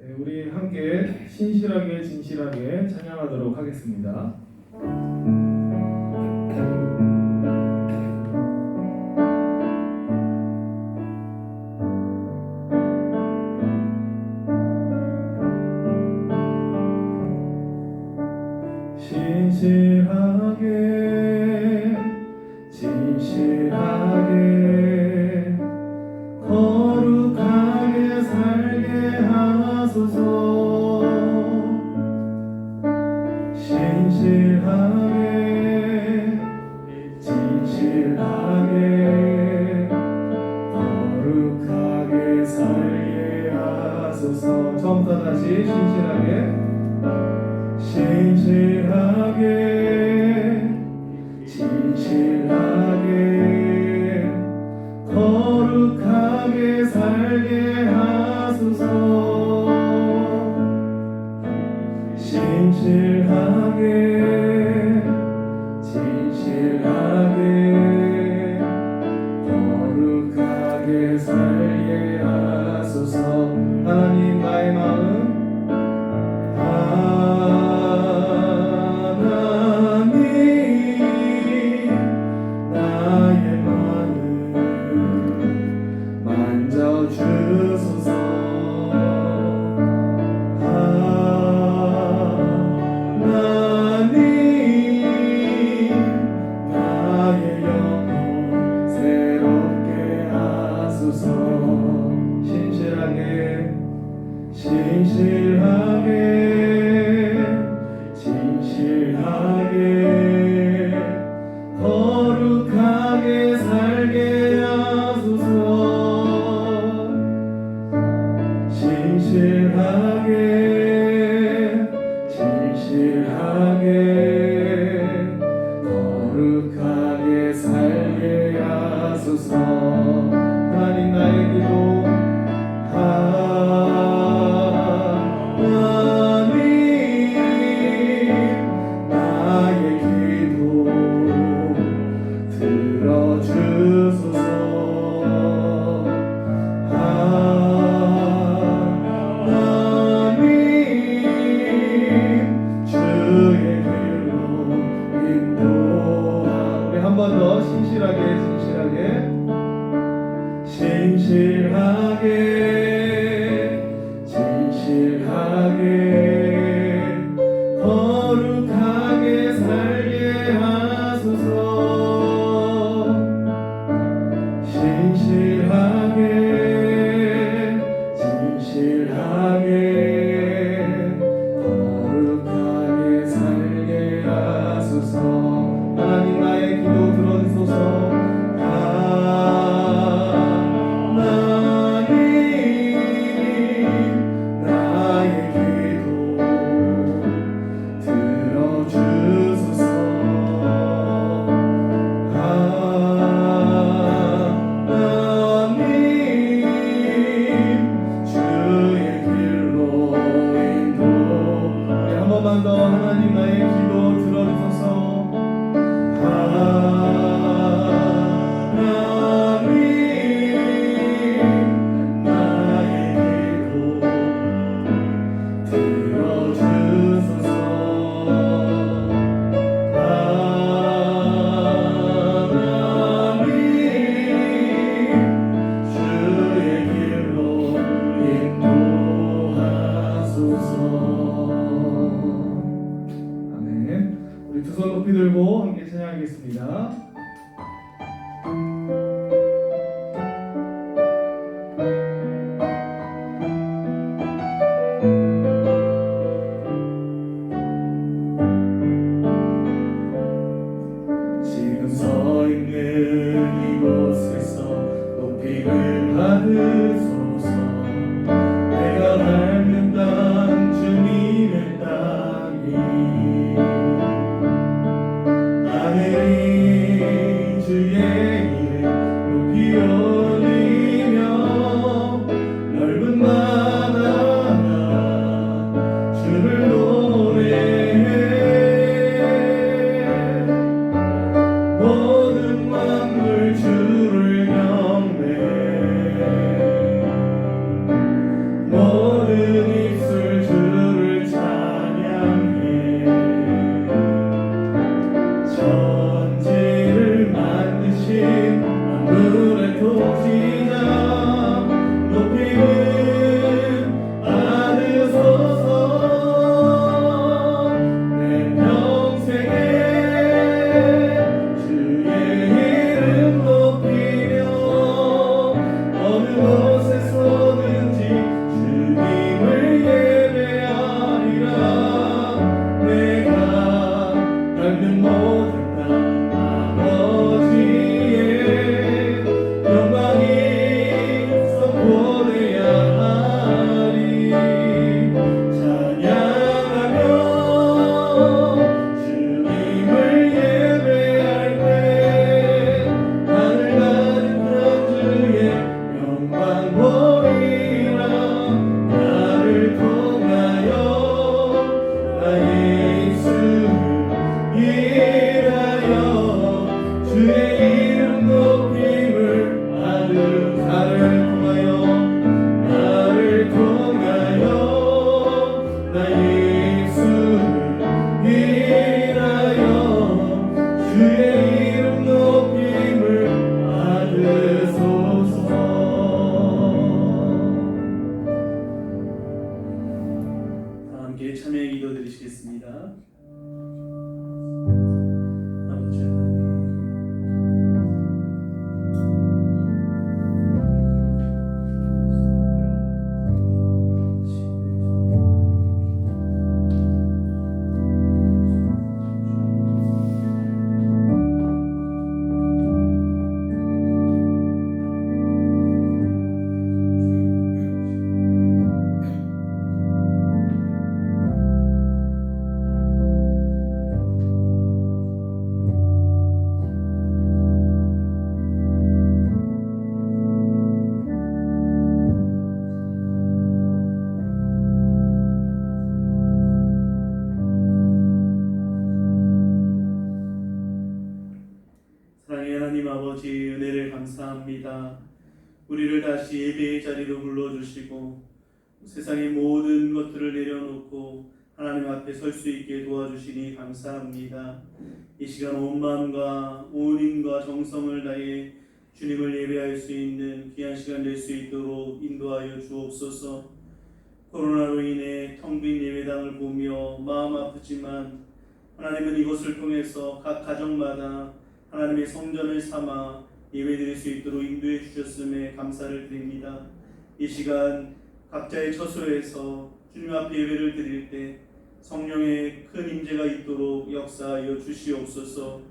네, 우리 함께 신실하게 진실하게 찬양하도록 하겠습니다. 신실하게 진실하게 거룩하게 살게 하소서. 신실하게 진실하게 거룩하게 살게 하소서. 처음부터 다시 신실하게 진실하게 거룩하게 살게 하소서. 신실하게 진실하게 거룩하게 살게 하소서. 하나님 나의 마음 신실하게 진실하게 거룩하게 살게 하소서. 신실하게 진실하게 거룩하게 살게 하소서. 하나님 나의 기도 신실하게 진실하게 거룩하게 살게 하소서. 신실하게 진실하게 거룩하게 살게 하소서. 하나님 나의 기도 들어주소서. 하나님 나의 기도 들어주소서. 하나님 나의 기도 들어주소서. 하나님 주의 길로 인도하소서. 우리 두 손 높이 들고 함께 찬양하겠습니다. 지금 서 있는 이곳에서 높이를 받으소서. 내가 밟는 땅 주님의 땅이 하늘이 참여의 기도 드리시겠습니다. 아버지 하나님, 사랑의 하나님 아버지, 은혜를 감사합니다. 우리를 다시 예배의 자리로 불러주시고 세상의 모든 것들을 내려놓고 하나님 앞에 설 수 있게 도와주시니 감사합니다. 이 시간 온 마음과 온 힘과 정성을 다해 주님을 예배할 수 있는 귀한 시간 될 수 있도록 인도하여 주옵소서. 코로나로 인해 텅 빈 예배당을 보며 마음 아프지만 하나님은 이것을 통해서 각 가정마다 하나님의 성전을 삼아 예배드릴 수 있도록 인도해 주셨음에 감사를 드립니다. 이 시간 각자의 처소에서 주님 앞에 예배를 드릴 때 성령의 큰 임재가 있도록 역사하여 주시옵소서.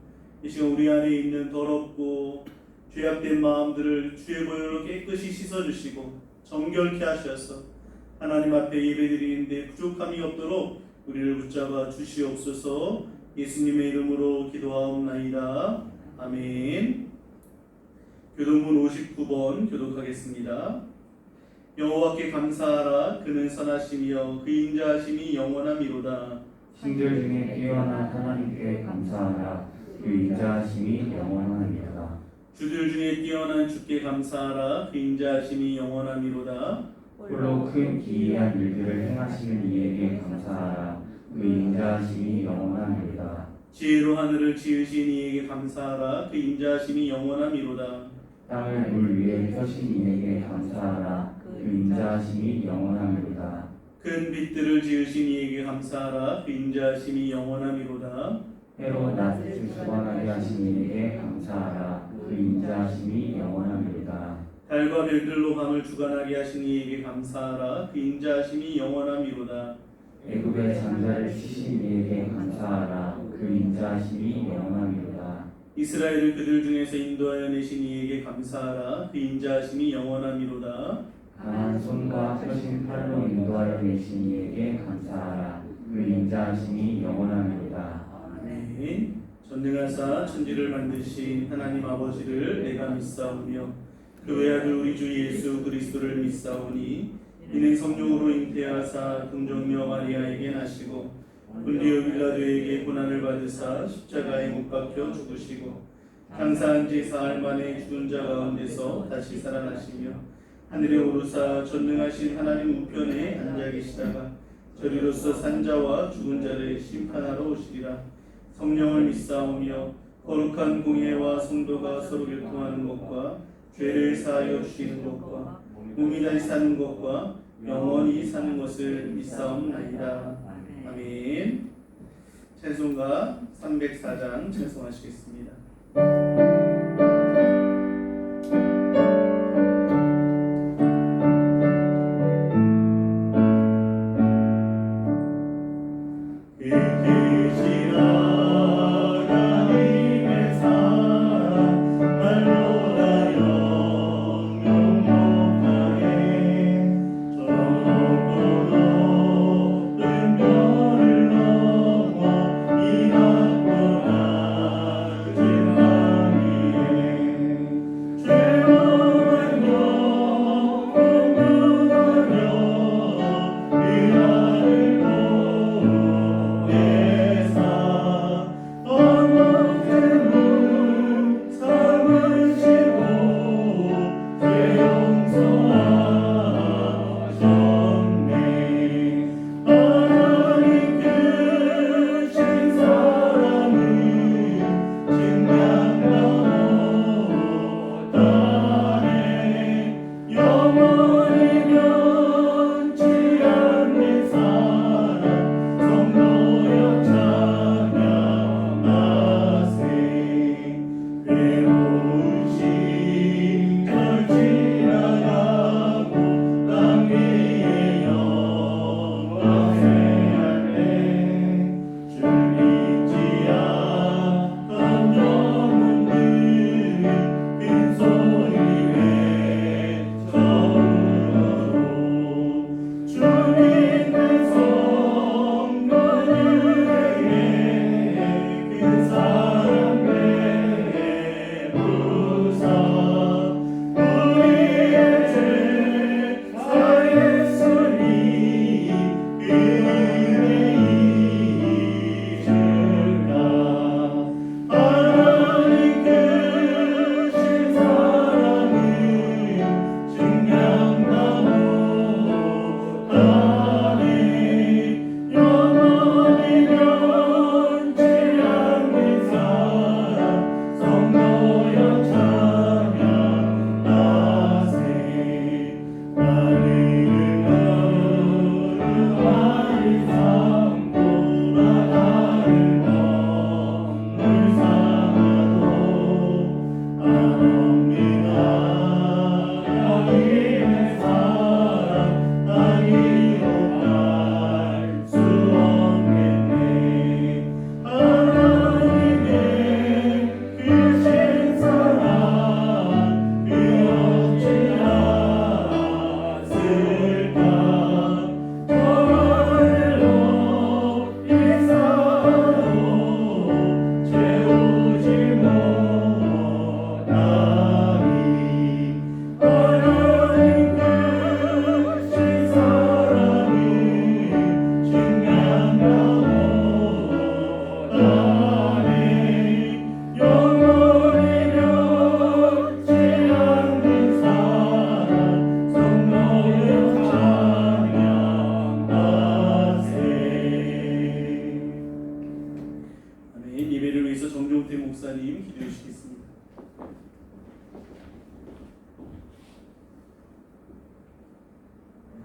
이 시간 우리 안에 있는 더럽고 죄악된 마음들을 주의 보혈로 깨끗이 씻어주시고 정결케 하셔서 하나님 앞에 예배드리는데 부족함이 없도록 우리를 붙잡아 주시옵소서. 예수님의 이름으로 기도하옵나이다. 아멘. 교동문 59번 교독하겠습니다. 여호와께 감사하라. 그는 선하시며 그 인자하심이 영원함이로다. 신들 중에 뛰어난 하나님께 감사하라. 그 인자하심이 영원함이로다. 주들 중에 뛰어난 주께 감사하라. 그 인자하심이 영원함이로다. 홀로 큰 기이한 일들을 행하시는 이에게 감사하라. 그 인자하심이 영원함이로다. 지혜로 하늘을 지으신 이에게 감사하라. 그 인자하심이 영원함이로다. 땅을 물 위에 펴신 이에게 감사하라. 그 인자하심이 영원함이로다. 큰 빛들을 지으신 이에게 감사하라. 그 인자하심이 영원함이로다. 해로 낮을 주관하게 하신 이에게 감사하라. 그 인자하심이 영원함이로다. 달과 별들로 밤을 주관하게 하신 이에게 감사하라. 그 인자하심이 영원함이로다. 애굽의 장자를 치신 이에게 감사하라. 그 인자하심이 영원함이로다. 이스라엘을 그들 중에서 인도하여 내신 이에게 감사하라. 그 인자하심이 영원함이로다. 강한 손과 펴신 팔로 인도하여 내신 이에게 감사하라. 그 인자하심이 영원함이로다. 아멘. 전능하사 천지를 만드신 하나님 아버지를 내가 믿사오며 그 외아들 우리 주 예수 그리스도를 믿사오니 이는 성령으로 잉태하사 동정녀 마리아에게 나시고 본디오 빌라도에게 고난을 받으사 십자가에 못 박혀 죽으시고 장사한 지 사흘 만에 죽은 자 가운데서 다시 살아나시며 하늘에 오르사 전능하신 하나님 우편에 앉아 계시다가 저리로서 산자와 죽은 자를 심판하러 오시리라. 성령을 믿사오며 거룩한 공예와 성도가 서로 교통하는 것과 죄를 사하여 주시는 것과 몸이 다시 사는 것과 영원히 사는 것을 믿사옵나이다. 아멘. 찬송가 304장 찬송하시겠습니다. 영원함이로다.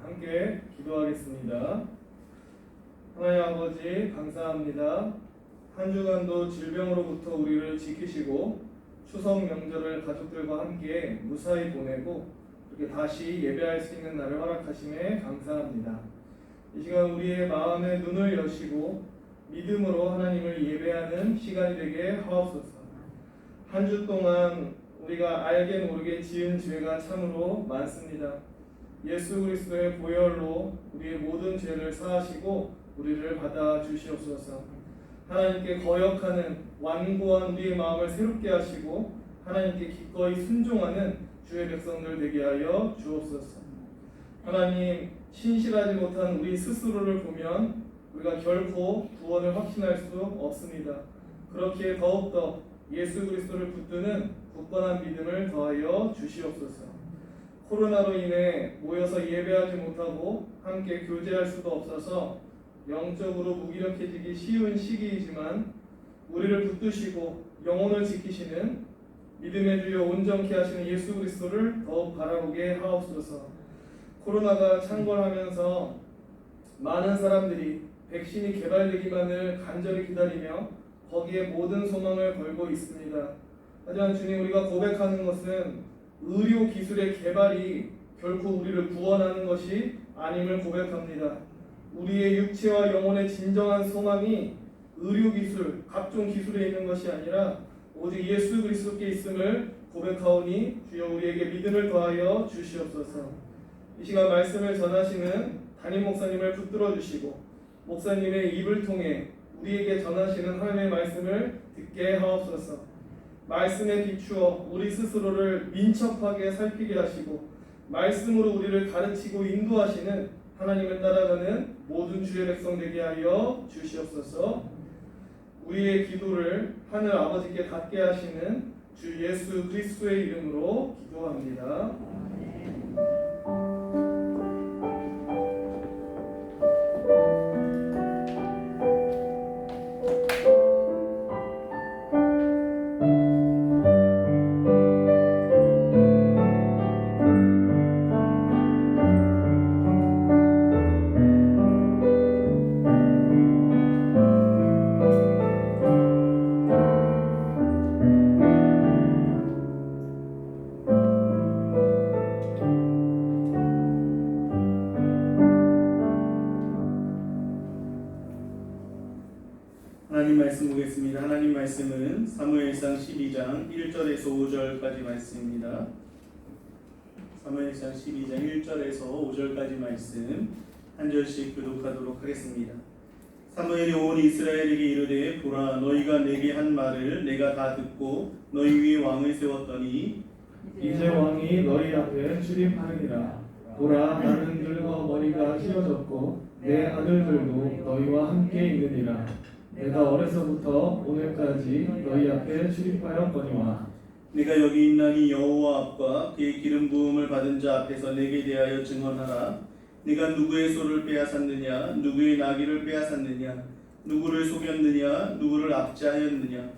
함께 기도하겠습니다. 하나님 아버지 감사합니다. 한 주간도 질병으로부터 우리를 지키시고 추석 명절을 가족들과 함께 무사히 보내고 이렇게 다시 예배할 수 있는 날을 허락하심에 감사합니다. 이 시간 우리의 마음의 눈을 여시고 믿음으로 하나님을 예배하는 시간이 되게 하옵소서. 한 주 동안 우리가 알게 모르게 지은 죄가 참으로 많습니다. 예수 그리스도의 보혈로 우리의 모든 죄를 사하시고 우리를 받아 주시옵소서. 하나님께 거역하는 완고한 우리의 마음을 새롭게 하시고 하나님께 기꺼이 순종하는 주의 백성들 되게 하여 주옵소서. 하나님, 신실하지 못한 우리 스스로를 보면 우리가 결코 구원을 확신할 수 없습니다. 그렇기에 더욱더 예수 그리스도를 붙드는 굳건한 믿음을 더하여 주시옵소서. 코로나로 인해 모여서 예배하지 못하고 함께 교제할 수도 없어서 영적으로 무기력해지기 쉬운 시기이지만 우리를 붙드시고 영혼을 지키시는 믿음의 주여 온전케 하시는 예수 그리스도를 더욱 바라보게 하옵소서. 코로나가 창궐하면서 많은 사람들이 백신이 개발되기만을 간절히 기다리며 거기에 모든 소망을 걸고 있습니다. 하지만 주님, 우리가 고백하는 것은 의료 기술의 개발이 결코 우리를 구원하는 것이 아님을 고백합니다. 우리의 육체와 영혼의 진정한 소망이 의료 기술, 각종 기술에 있는 것이 아니라 오직 예수 그리스도께 있음을 고백하오니 주여 우리에게 믿음을 더하여 주시옵소서. 이 시간 말씀을 전하시는 담임 목사님을 붙들어 주시고 목사님의 입을 통해 우리에게 전하시는 하나님의 말씀을 듣게 하옵소서. 말씀에 비추어 우리 스스로를 민첩하게 살피게 하시고 말씀으로 우리를 가르치고 인도하시는 하나님을 따라가는 모든 주의 백성 되게 하여 주시옵소서. 우리의 기도를 하늘 아버지께 닿게 하시는 주 예수 그리스도의 이름으로 기도합니다. 하나님 말씀 보겠습니다. 하나님 말씀은 사무엘상 12장 1절에서 5절까지 말씀입니다. 사무엘상 12장 1절에서 5절까지 말씀 한 절씩 교독하도록 하겠습니다. 사무엘이 온 이스라엘에게 이르되 보라, 너희가 내게 한 말을 내가 다 듣고 너희 위에 왕을 세웠더니 이제 왕이 너희 앞에 출입하느니라. 보라, 나는 늙어 머리가 휘어졌고 내 아들들도 너희와 함께 있느니라. 내가 어려서부터 오늘까지 너희 앞에 출입하였거니와 내가 여기 있나니 여호와 앞과 그의 기름 부음을 받은 자 앞에서 내게 대하여 증언하라. 네가 누구의 소를 빼앗았느냐, 누구의 나귀를 빼앗았느냐, 누구를 속였느냐, 누구를 압제하였느냐,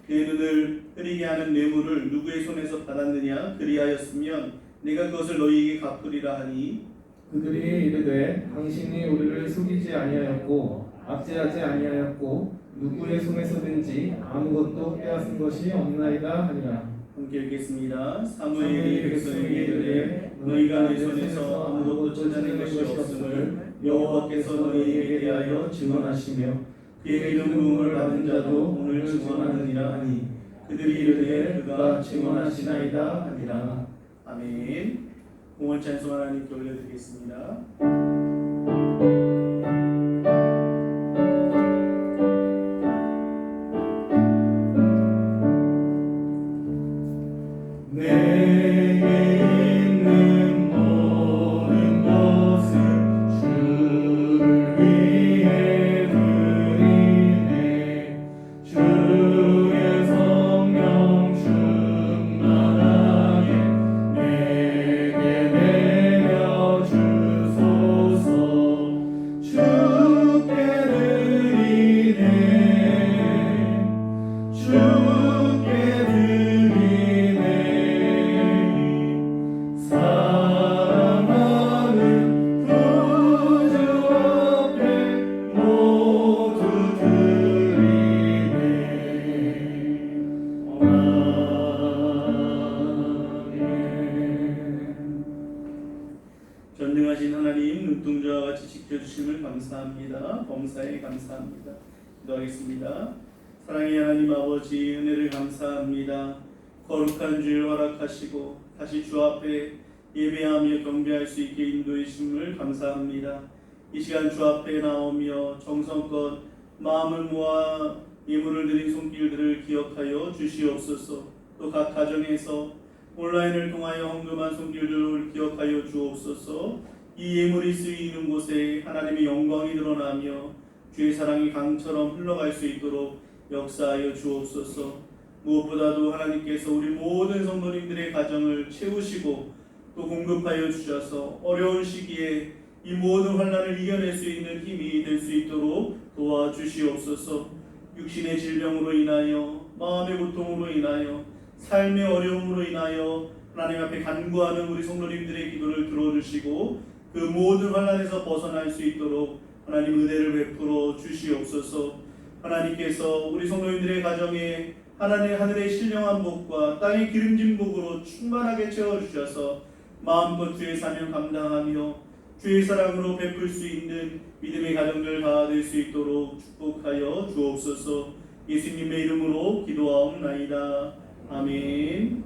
그의 눈을 흐리게 하는 뇌물을 누구의 손에서 받았느냐. 그리하였으면 내가 그것을 너희에게 갚으리라 하니 그들이 이르되 당신이 우리를 속이지 아니하였고 압제하지 아니하였고 누구의 손에서든지 아무것도 빼앗은 것이 없나이다 하니라. 함께 읽겠습니다. 사무엘이 백성에게 이르되 너희가 내 손에서 아무것도 찾아낸 것이 없음을 여호와께서 너희에게 대하여 증언하시며 그의 기름 부음을 받은 자도 오늘 증언하느니라 하니 그들이 이르되 그가 증언하시나이다 하니라. 아멘. 공원 찬송 하나님께 올려드리겠습니다. 주소서. 눈동자와 같이 지켜주심을 감사합니다. 범사에 감사합니다. 기도하겠습니다. 사랑의 하나님 아버지, 은혜를 감사합니다. 거룩한 주일 허락하시고 다시 주 앞에 예배하며 경배할 수 있게 인도해 주심을 감사합니다. 이 시간 주 앞에 나오며 정성껏 마음을 모아 예물을 드린 손길들을 기억하여 주시옵소서. 또 각 가정에서 온라인을 통하여 헌금한 손길들을 기억하여 주옵소서. 이 예물이 쓰이는 곳에 하나님의 영광이 드러나며 주의 사랑이 강처럼 흘러갈 수 있도록 역사하여 주옵소서. 무엇보다도 하나님께서 우리 모든 성도님들의 가정을 채우시고 또 공급하여 주셔서 어려운 시기에 이 모든 환난을 이겨낼 수 있는 힘이 될 수 있도록 도와주시옵소서. 육신의 질병으로 인하여, 마음의 고통으로 인하여, 삶의 어려움으로 인하여 하나님 앞에 간구하는 우리 성도님들의 기도를 들어주시고 그 모든 환난에서 벗어날 수 있도록 하나님 은혜를 베풀어 주시옵소서. 하나님께서 우리 성도님들의 가정에 하늘의 신령한 복과 땅의 기름진 복으로 충만하게 채워주셔서 마음껏 주의 사명 감당하며 주의 사랑으로 베풀 수 있는 믿음의 가정들 다 될 수 있도록 축복하여 주옵소서. 예수님의 이름으로 기도하옵나이다. 아멘.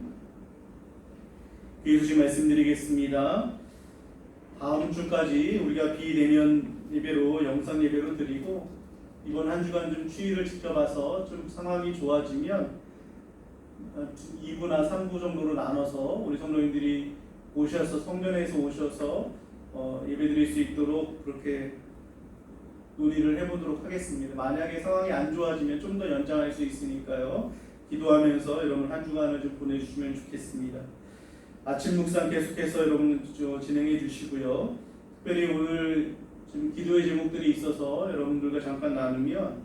예수님 말씀드리겠습니다. 다음 주까지 우리가 비대면 예배로 영상 예배로 드리고 이번 한 주간 좀 추위를 지켜봐서 좀 상황이 좋아지면 2부나 3부 정도로 나눠서 우리 성도님들이 오셔서 성전에서 오셔서 예배 드릴 수 있도록 그렇게 논의를 해보도록 하겠습니다. 만약에 상황이 안 좋아지면 좀 더 연장할 수 있으니까요. 기도하면서 여러분 한 주간을 좀 보내주시면 좋겠습니다. 아침 묵상 계속해서 여러분 진행해 주시고요. 특별히 오늘 지금 기도의 제목들이 있어서 여러분들과 잠깐 나누면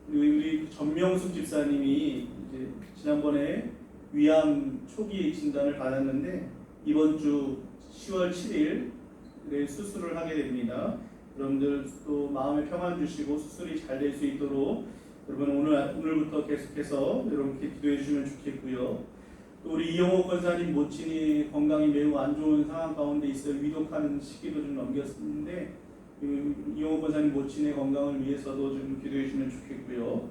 우리 전명숙 집사님이 이제 지난번에 위암 초기 진단을 받았는데 이번 주 10월 7일에 수술을 하게 됩니다. 여러분들 또 마음의 평안 주시고 수술이 잘 될 수 있도록 여러분 오늘부터 계속해서 여러분께 기도해 주시면 좋겠고요. 또 우리 이영호 권사님 모친이 건강이 매우 안 좋은 상황 가운데 있어요. 위독한 시기도 좀 넘겼는데 이영호 권사님 모친의 건강을 위해서도 좀 기도해 주시면 좋겠고요.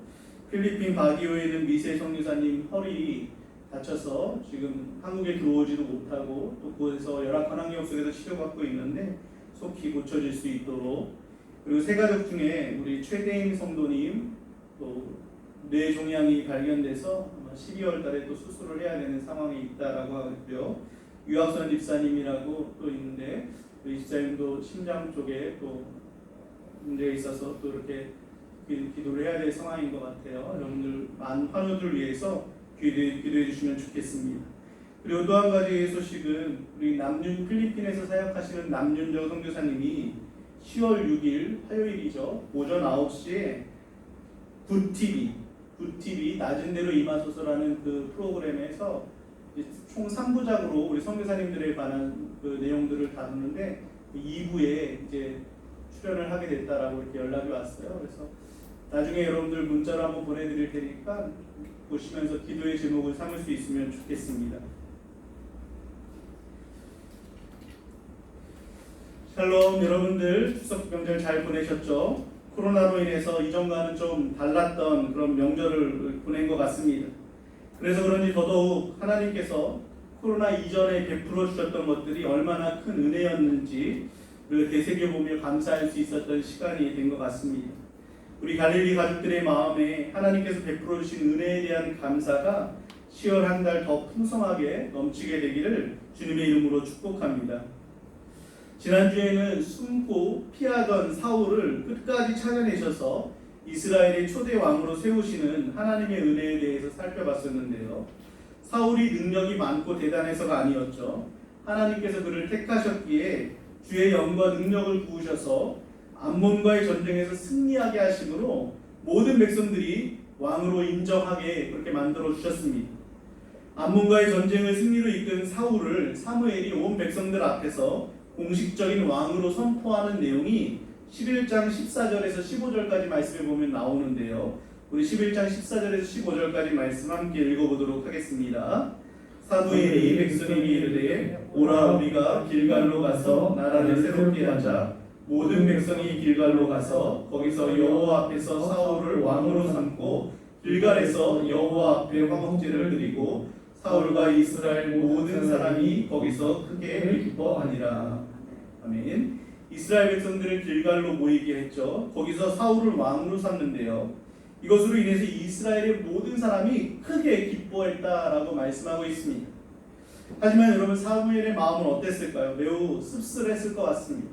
필리핀 바기오에 있는 미세 성유사님 허리 다쳐서 지금 한국에 들어오지도 못하고 또 그곳에서 열악한 환경 속에서 치료받고 있는데 속히 고쳐질 수 있도록, 그리고 세 가족 중에 우리 최대임 성도님 또 뇌종양이 발견돼서 12월 달에 또 수술을 해야 되는 상황이 있다라고 하고요. 유학선 집사님이라고 또 있는데 이 집사님도 심장 쪽에 또 문제가 있어서 또 이렇게 기도를 해야 될 상황인 것 같아요. 여러분들 많은 환우들 위해서 기도해 주시면 좋겠습니다. 그리고 또 한 가지 소식은 우리 필리핀에서 사역하시는 남윤정 선교사님이 10월 6일 화요일이죠. 오전 9시에 굿TV 낮은 대로 임하소서라는 그 프로그램에서 총 3부작으로 우리 선교사님들에 관한 그 내용들을 다루는데 2부에 이제 출연을 하게 됐다라고 이렇게 연락이 왔어요. 그래서 나중에 여러분들 문자로 한번 보내드릴 테니까 보시면서 기도의 제목을 삼을 수 있으면 좋겠습니다. 샬롬, 여러분들 추석 명절 잘 보내셨죠? 코로나로 인해서 이전과는 좀 달랐던 그런 명절을 보낸 것 같습니다. 그래서 그런지 더더욱 하나님께서 코로나 이전에 베풀어 주셨던 것들이 얼마나 큰 은혜였는지 되새겨보며 감사할 수 있었던 시간이 된 것 같습니다. 우리 갈릴리 가족들의 마음에 하나님께서 베풀어 주신 은혜에 대한 감사가 10월 한 달 더 풍성하게 넘치게 되기를 주님의 이름으로 축복합니다. 지난주에는 숨고 피하던 사울을 끝까지 찾아내셔서 이스라엘의 초대 왕으로 세우시는 하나님의 은혜에 대해서 살펴봤었는데요. 사울이 능력이 많고 대단해서가 아니었죠. 하나님께서 그를 택하셨기에 주의 영과 능력을 부으셔서 암몬과의 전쟁에서 승리하게 하심으로 모든 백성들이 왕으로 인정하게 그렇게 만들어 주셨습니다. 암몬과의 전쟁을 승리로 이끈 사울을 사무엘이 온 백성들 앞에서 공식적인 왕으로 선포하는 내용이 11장 14절에서 15절까지 말씀을 보면 나오는데요. 우리 11장 14절에서 15절까지 말씀 함께 읽어보도록 하겠습니다. 사무엘이 백성에게 이르되 오라 우리가 길갈로 가서 나라를 새롭게 하자. 모든 백성이 길갈로 가서 거기서 여호와 앞에서 사울을 왕으로 삼고 길갈에서 여호와 앞에 화목제를 드리고 사울과 이스라엘 모든 사람이 거기서 크게 기뻐하니라. 아멘. 이스라엘 백성들을 길갈로 모이게 했죠. 거기서 사울을 왕으로 삼는데요. 이것으로 인해서 이스라엘의 모든 사람이 크게 기뻐했다라고 말씀하고 있습니다. 하지만 여러분, 사무엘의 마음은 어땠을까요? 매우 씁쓸했을 것 같습니다.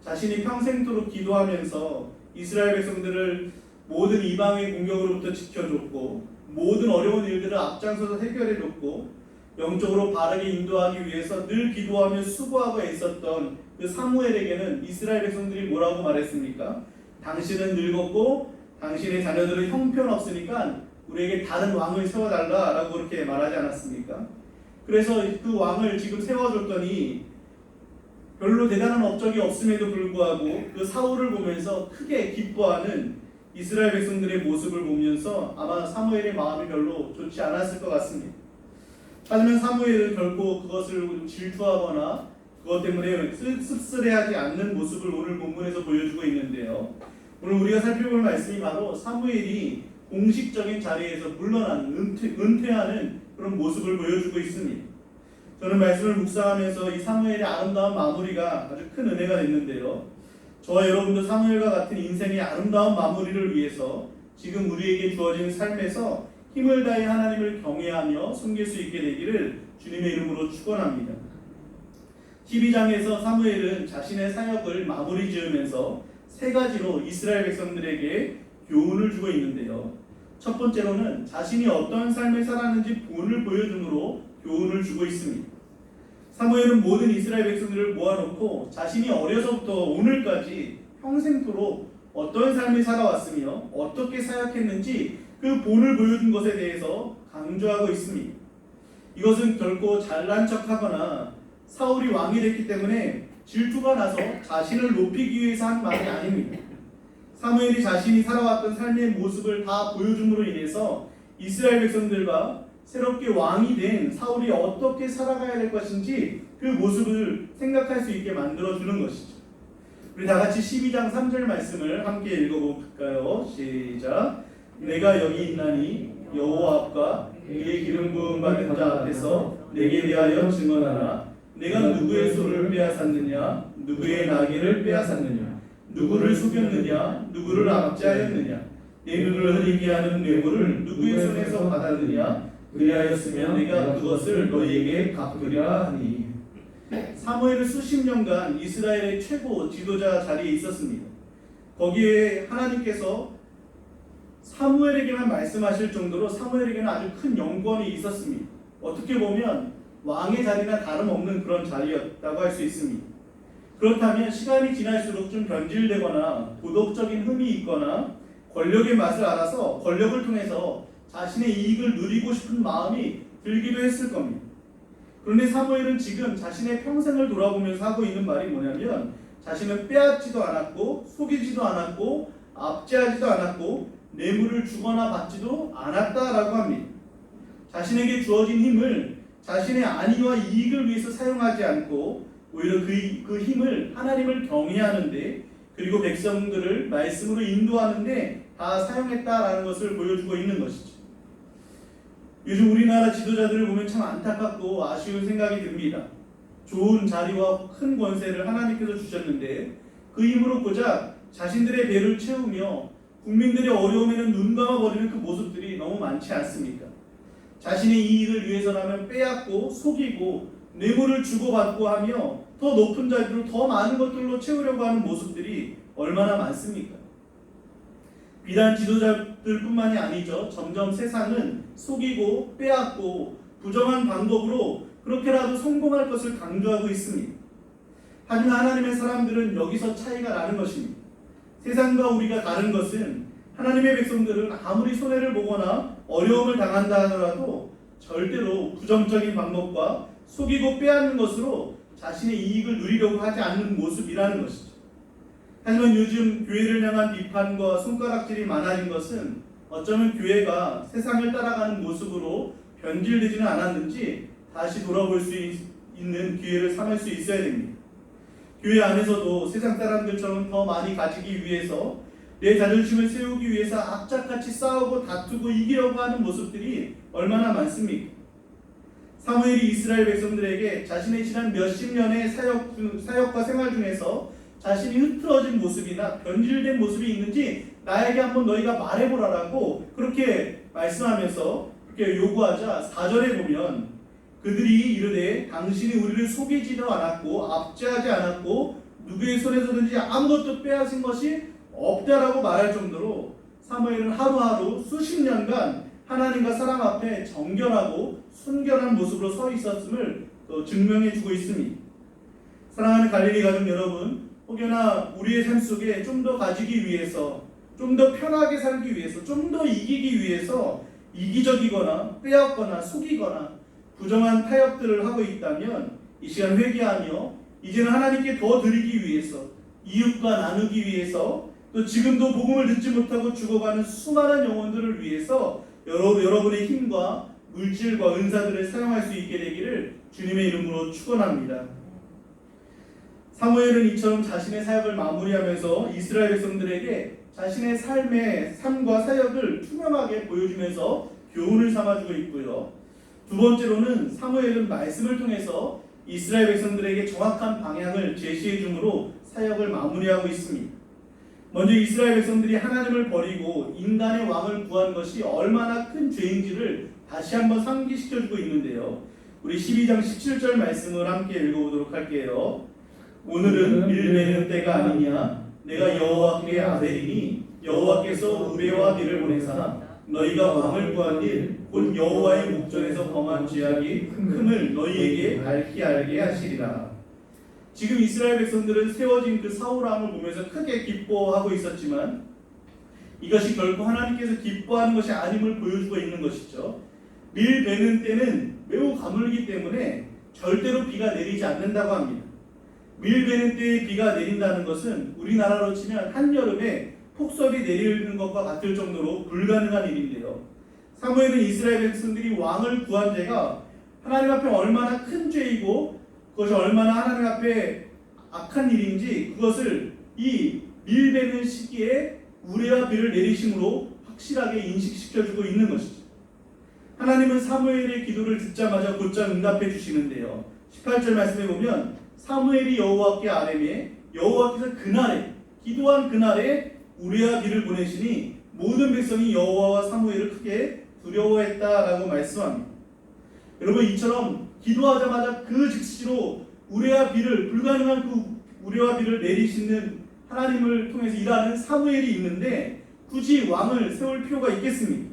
자신이 평생토록 기도하면서 이스라엘 백성들을 모든 이방의 공격으로부터 지켜줬고 모든 어려운 일들을 앞장서서 해결해줬고 영적으로 바르게 인도하기 위해서 늘 기도하며 수고하고 애썼던 그 사무엘에게는 이스라엘 백성들이 뭐라고 말했습니까? 당신은 늙었고 당신의 자녀들은 형편없으니까 우리에게 다른 왕을 세워달라라고 그렇게 말하지 않았습니까? 그래서 그 왕을 지금 세워줬더니 별로 대단한 업적이 없음에도 불구하고 그 사울을 보면서 크게 기뻐하는 이스라엘 백성들의 모습을 보면서 아마 사무엘의 마음이 별로 좋지 않았을 것 같습니다. 하지만 사무엘은 결코 그것을 질투하거나 그것 때문에 씁쓸해하지 않는 모습을 오늘 본문에서 보여주고 있는데요. 오늘 우리가 살펴볼 말씀이 바로 사무엘이 공식적인 자리에서 물러나는 은퇴하는 그런 모습을 보여주고 있습니다. 저는 말씀을 묵상하면서 이 사무엘의 아름다운 마무리가 아주 큰 은혜가 됐는데요. 저와 여러분도 사무엘과 같은 인생의 아름다운 마무리를 위해서 지금 우리에게 주어진 삶에서 힘을 다해 하나님을 경외하며 섬길 수 있게 되기를 주님의 이름으로 축원합니다. 12장에서 사무엘은 자신의 사역을 마무리 지으면서 세 가지로 이스라엘 백성들에게 교훈을 주고 있는데요. 첫 번째로는 자신이 어떤 삶을 살았는지 본을 보여줌으로 교훈을 주고 있습니다. 사무엘은 모든 이스라엘 백성들을 모아놓고 자신이 어려서부터 오늘까지 평생토록 어떤 삶을 살아왔으며 어떻게 사역했는지 그 본을 보여준 것에 대해서 강조하고 있습니다. 이것은 결코 잘난 척하거나 사울이 왕이 됐기 때문에 질투가 나서 자신을 높이기 위해서 한 말이 아닙니다. 사무엘이 자신이 살아왔던 삶의 모습을 다 보여줌으로 인해서 이스라엘 백성들과 새롭게 왕이 된 사울이 어떻게 살아가야 될 것인지 그 모습을 생각할 수 있게 만들어주는 것이죠. 우리 다같이 12장 3절 말씀을 함께 읽어볼까요? 시작. 내가 여기 있나니 여호와 앞과 그의 기름 부음 받은 자 앞에서 내게 대하여 증언하라. 내가 누구의 소를 빼앗았느냐? 누구의 나귀를 빼앗았느냐? 누구를 속였느냐? 누구를 압제하였느냐? 내 눈을 흐리게 하는 뇌물을 누구의 손에서 받았느냐? 그리하였으면 내가 그것을 너희에게 갚으리라 하니. 사무엘은 수십 년간 이스라엘의 최고 지도자 자리에 있었습니다. 거기에 하나님께서 사무엘에게만 말씀하실 정도로 사무엘에게는 아주 큰 영권이 있었습니다. 어떻게 보면 왕의 자리나 다름없는 그런 자리였다고 할 수 있습니다. 그렇다면 시간이 지날수록 좀 변질되거나 도덕적인 흠이 있거나 권력의 맛을 알아서 권력을 통해서 자신의 이익을 누리고 싶은 마음이 들기도 했을 겁니다. 그런데 사무엘은 지금 자신의 평생을 돌아보면서 하고 있는 말이 뭐냐면 자신은 빼앗지도 않았고 속이지도 않았고 압제하지도 않았고 뇌물을 주거나 받지도 않았다라고 합니다. 자신에게 주어진 힘을 자신의 안위와 이익을 위해서 사용하지 않고 오히려 그 힘을 하나님을 경외하는데 그리고 백성들을 말씀으로 인도하는데 다 사용했다라는 것을 보여주고 있는 것이죠. 요즘 우리나라 지도자들을 보면 참 안타깝고 아쉬운 생각이 듭니다. 좋은 자리와 큰 권세를 하나님께서 주셨는데 그 힘으로 고작 자신들의 배를 채우며 국민들의 어려움에는 눈 감아버리는 그 모습들이 너무 많지 않습니까? 자신의 이익을 위해서라면 빼앗고 속이고 뇌물을 주고받고 하며 더 높은 자리로 더 많은 것들로 채우려고 하는 모습들이 얼마나 많습니까? 비단 지도자들뿐만이 아니죠. 점점 세상은 속이고 빼앗고 부정한 방법으로 그렇게라도 성공할 것을 강조하고 있습니다. 하지만 하나님의 사람들은 여기서 차이가 나는 것입니다. 세상과 우리가 다른 것은 하나님의 백성들은 아무리 손해를 보거나 어려움을 당한다 하더라도 절대로 부정적인 방법과 속이고 빼앗는 것으로 자신의 이익을 누리려고 하지 않는 모습이라는 것이죠. 하지만 요즘 교회를 향한 비판과 손가락질이 많아진 것은 어쩌면 교회가 세상을 따라가는 모습으로 변질되지는 않았는지 다시 돌아볼 수 있는 기회를 삼을 수 있어야 됩니다. 교회 안에서도 세상 사람들처럼 더 많이 가지기 위해서 내 자존심을 세우기 위해서 악착같이 싸우고 다투고 이기려고 하는 모습들이 얼마나 많습니까? 사무엘이 이스라엘 백성들에게 자신의 지난 몇십 년의 사역과 생활 중에서 자신이 흐트러진 모습이나 변질된 모습이 있는지 나에게 한번 너희가 말해보라라고 그렇게 말씀하면서 그렇게 요구하자 4절에 보면 그들이 이르되 당신이 우리를 속이지도 않았고 압제하지 않았고 누구의 손에서든지 아무것도 빼앗은 것이 없다라고 말할 정도로 사무엘은 하루하루 수십 년간 하나님과 사람 앞에 정결하고 순결한 모습으로 서 있었음을 증명해 주고 있습니다. 사랑하는 갈릴리 가족 여러분, 혹여나 우리의 삶 속에 좀 더 가지기 위해서, 좀 더 편하게 살기 위해서, 좀 더 이기기 위해서 이기적이거나 빼앗거나 속이거나 부정한 타협들을 하고 있다면 이 시간 회개하며 이제는 하나님께 더 드리기 위해서, 이웃과 나누기 위해서, 또 지금도 복음을 듣지 못하고 죽어가는 수많은 영혼들을 위해서 여러분의 힘과 물질과 은사들을 사용할 수 있게 되기를 주님의 이름으로 축원합니다. 사무엘은 이처럼 자신의 사역을 마무리하면서 이스라엘 백성들에게 자신의 삶과 사역을 투명하게 보여주면서 교훈을 삼아주고 있고요. 두 번째로는 사무엘은 말씀을 통해서 이스라엘 백성들에게 정확한 방향을 제시해 주므로 사역을 마무리하고 있습니다. 먼저 이스라엘 백성들이 하나님을 버리고 인간의 왕을 구한 것이 얼마나 큰 죄인지를 다시 한번 상기시켜주고 있는데요. 우리 12장 17절 말씀을 함께 읽어보도록 할게요. 오늘은 밀베는 때가 아니냐 내가 여호와께 아벨이니 여호와께서 우레와 비를 보내사 너희가 왕을 구한 일 곧 여호와의 목전에서 범한 죄악이 큼을 너희에게 밝히 알게 하시리라. 지금 이스라엘 백성들은 세워진 그 사울왕을 보면서 크게 기뻐하고 있었지만 이것이 결코 하나님께서 기뻐하는 것이 아님을 보여주고 있는 것이죠. 밀베는 때는 매우 가물기 때문에 절대로 비가 내리지 않는다고 합니다. 밀베는 때에 비가 내린다는 것은 우리나라로 치면 한여름에 폭설이 내리는 것과 같을 정도로 불가능한 일인데요. 사무엘은 이스라엘 백성들이 왕을 구한 죄가 하나님 앞에 얼마나 큰 죄이고 그것이 얼마나 하나님 앞에 악한 일인지 그것을 이 밀베는 시기에 우레와 비를 내리심으로 확실하게 인식시켜주고 있는 것이죠. 하나님은 사무엘의 기도를 듣자마자 곧장 응답해 주시는데요. 18절 말씀에 보면 사무엘이 여호와께 아뢰매 여호와께서 그날에 기도한 그날에 우레와 비를 보내시니 모든 백성이 여호와와 사무엘을 크게 두려워했다라고 말씀합니다. 여러분 이처럼 기도하자마자 그 즉시로 우레와 비를 불가능한 그 우레와 비를 내리시는 하나님을 통해서 일하는 사무엘이 있는데 굳이 왕을 세울 필요가 있겠습니까?